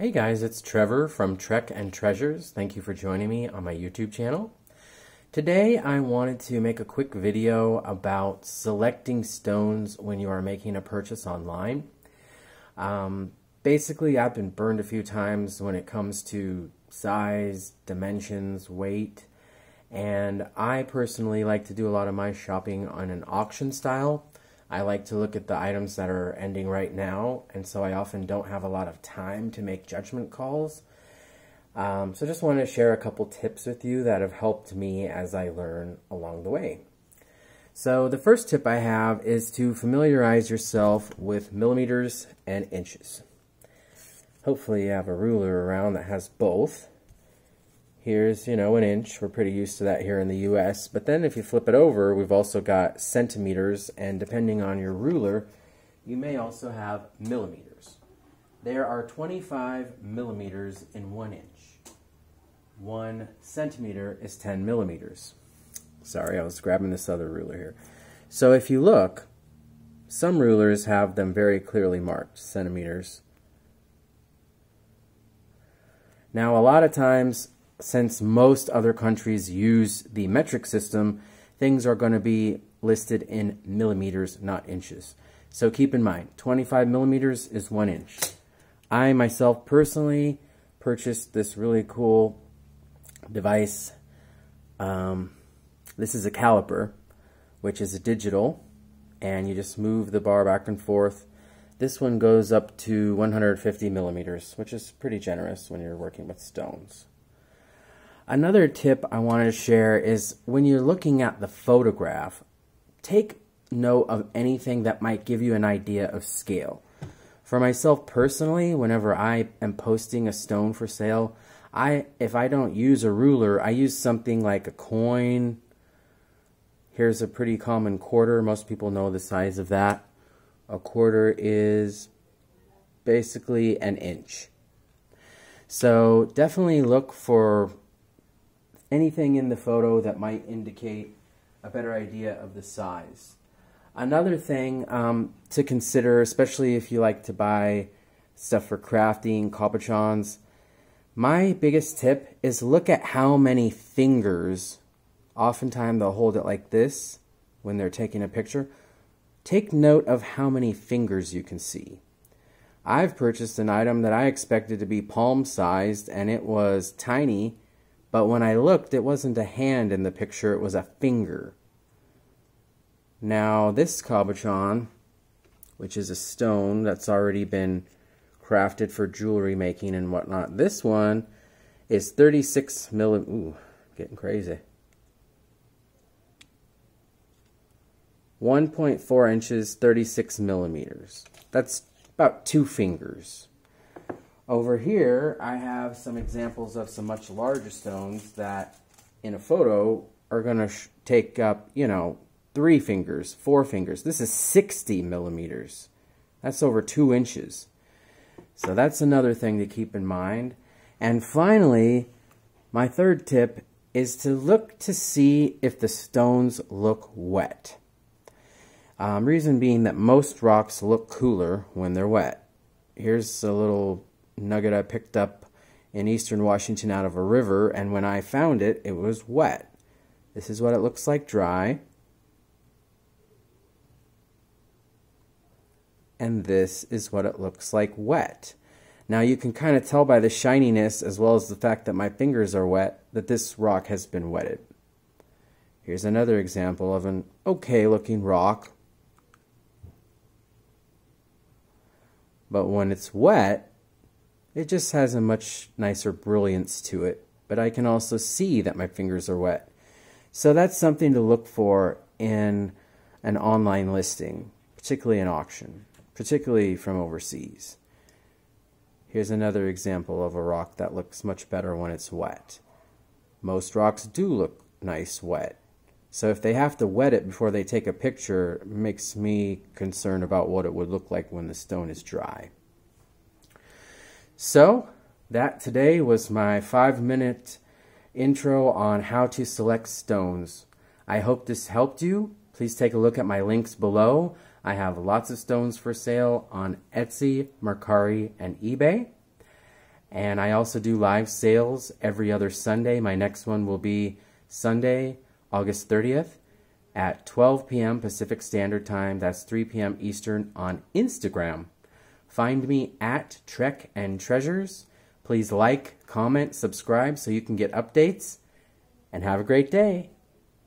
Hey guys, it's Trevor from Trek and Treasures. Thank you for joining me on my YouTube channel. Today I wanted to make a quick video about selecting stones when you are making a purchase online. Basically, I've been burned a few times when it comes to size, dimensions, weight, and I personally like to do a lot of my shopping on an auction style. I like to look at the items that are ending right now, and so I often don't have a lot of time to make judgment calls. So just wanted to share a couple tips with you that have helped me as I learn along the way. So the first tip I have is to familiarize yourself with millimeters and inches. Hopefully you have a ruler around that has both. Here's, an inch. We're pretty used to that here in the US. But then if you flip it over, we've also got centimeters, and depending on your ruler, you may also have millimeters. There are 25 millimeters in 1 inch. 1 centimeter is 10 millimeters. Sorry, I was grabbing this other ruler here. So if you look, some rulers have them very clearly marked, centimeters. Now, a lot of times, since most other countries use the metric system, things are going to be listed in millimeters, not inches. So keep in mind, 25 millimeters is 1 inch. I myself personally purchased this really cool device. This is a caliper, which is a digital, and you just move the bar back and forth. This one goes up to 150 millimeters, which is pretty generous when you're working with stones. Another tip I wanted to share is when you're looking at the photograph, take note of anything that might give you an idea of scale. For myself personally, whenever I am posting a stone for sale, if I don't use a ruler, I use something like a coin. Here's a pretty common quarter. Most people know the size of that. A quarter is basically an inch. So definitely look for anything in the photo that might indicate a better idea of the size. Another thing to consider, especially if you like to buy stuff for crafting, kabuchons, my biggest tip is look at how many fingers. Oftentimes they'll hold it like this when they're taking a picture. Take note of how many fingers you can see. I've purchased an item that I expected to be palm-sized, and it was tiny. But when I looked, it wasn't a hand in the picture, it was a finger. Now this kabuchon, which is a stone that's already been crafted for jewelry making and whatnot, this one is 36 millimeters. Ooh, getting crazy. 1.4 inches, 36 millimeters. That's about 2 fingers. Over here, I have some examples of some much larger stones that, in a photo, are going to take up, 3 fingers, 4 fingers. This is 60 millimeters. That's over 2 inches. So that's another thing to keep in mind. And finally, my third tip is to look to see if the stones look wet. Reason being that most rocks look cooler when they're wet. Here's a little nugget I picked up in eastern Washington out of a river, and when I found it, it was wet. This is what it looks like dry. And this is what it looks like wet. Now you can kind of tell by the shininess as well as the fact that my fingers are wet that this rock has been wetted. Here's another example of an okay looking rock. But when it's wet, it just has a much nicer brilliance to it, but I can also see that my fingers are wet. So that's something to look for in an online listing, particularly an auction, particularly from overseas. Here's another example of a rock that looks much better when it's wet. Most rocks do look nice wet. So if they have to wet it before they take a picture, it makes me concerned about what it would look like when the stone is dry. So that today was my 5-minute intro on how to select stones. I hope this helped you. Please take a look at my links below. I have lots of stones for sale on Etsy, Mercari, and eBay. And I also do live sales every other Sunday. My next one will be Sunday, August 30th at 12 p.m. Pacific Standard Time. That's 3 p.m. Eastern on Instagram. Find me at Trek and Treasures. Please like, comment, subscribe so you can get updates. And have a great day.